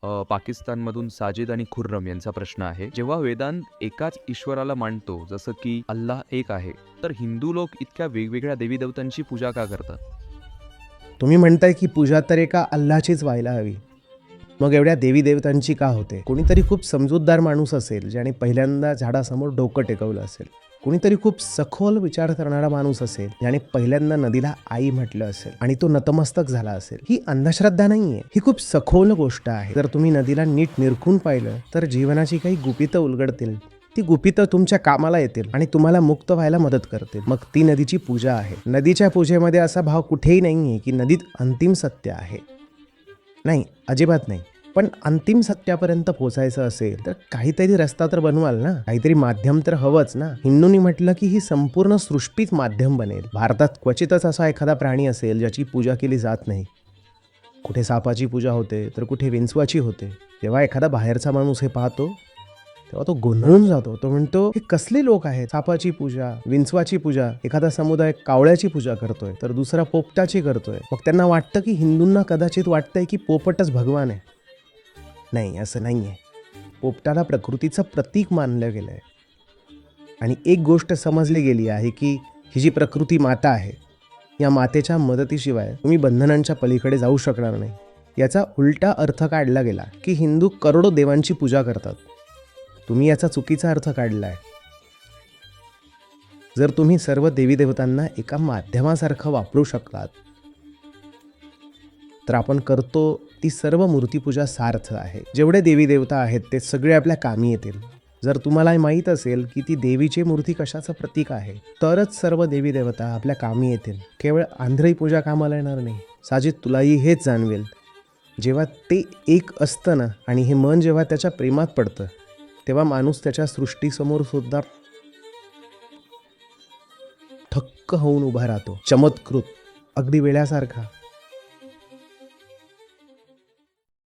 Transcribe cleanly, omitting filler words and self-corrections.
पाकिस्तानमधून साजिद आणि खुर्रम यांचा प्रश्न आहे. जेव्हा वेदांत एकाच ईश्वराला मानतो, जसं की अल्लाह एक आहे, तर हिंदू लोक इतक्या वेगवेगळ्या देवी-देवतांची पूजा का करतात? तुम्ही म्हणताय की पूजा तर एका अल्लाचीच व्हायला हवी, मग एवढ्या देवी देवतांची का होते? कोणीतरी खूप समजूतदार माणूस असेल ज्याने पहिल्यांदा झाडासमोर डोकं टेकवलं असेल. कुणीतरी खूप सखोल विचार करणारा माणूस असेल ज्याने पहिल्यांदा नदीला आई म्हटलं असेल आणि तो नतमस्तक झाला असेल. ही अंधश्रद्धा नाहीये, ही खूप सखोल गोष्ट आहे. जर तुम्ही नदीला नीट निरखून पाहिलं तर जीवनाची काही गुपितं उलगडतील. ती गुपितं तुमच्या कामाला येतील आणि तुम्हाला मुक्त व्हायला मदत करतील. मग ती नदीची पूजा आहे. नदीच्या पूजेमध्ये असा भाव कुठेही नाहीये की नदीत अंतिम सत्य आहे. नाही, अजिबात नाही. पण अंतिम सत्यापर्यंत पोचायचं असेल तर काहीतरी रस्ता तर बनवाल ना, काहीतरी माध्यम तर हवंच ना. हिंदूंनी म्हटलं की ही संपूर्ण सृष्टीच माध्यम बनेल. भारतात क्वचितच असा एखादा प्राणी असेल ज्याची पूजा केली जात नाही. कुठे सापाची पूजा होते तर कुठे विंचवाची होते. जेव्हा एखादा बाहेरचा माणूस हे पाहतो तेव्हा तो गोंधळून जातो. तो म्हणतो, हे कसले लोक आहेत? सापाची पूजा, विंचवाची पूजा, एखादा समुदाय कावळ्याची पूजा करतोय तर दुसरा पोपटाची करतोय. मग त्यांना वाटतं की हिंदूंना कदाचित वाटतंय की पोपटच भगवान आहे. नाही, असं नाहीये. पोपटाला प्रकृतीचं प्रतीक मानलं गेलंय आणि एक गोष्ट समजली गेली आहे की ही जी प्रकृती माता आहे, या मातेच्या मदतीशिवाय तुम्ही बंधनांच्या पलीकडे जाऊ शकणार नाही. याचा उलटा अर्थ काढला गेला की हिंदू करोडो देवांची पूजा करतात. तुम्ही याचा चुकीचा अर्थ काढलाय. जर तुम्ही सर्व देवी देवतांना एका माध्यमासारखं वापरू शकलात तर आपण करतो ती सर्व मूर्तीपूजा सार्थ आहे. जेवढे देवी देवता आहेत ते सगळे आपल्या कामी येतील. जर तुम्हाला माहीत असेल की ती देवीची मूर्ती कशाचं प्रतीक आहे तरच सर्व देवी देवता आपल्या कामी येतील. केवळ आंध्रही पूजा कामाला येणार नाही. साजिद, तुलाही हेच जाणवेल. जेव्हा ते एक असतं ना आणि हे मन जेव्हा त्याच्या प्रेमात पडतं तेव्हा माणूस त्याच्या सृष्टीसमोर सुद्धा थक्क होऊन उभा राहतो, चमत्कृत, अगदी वेड्यासारखा.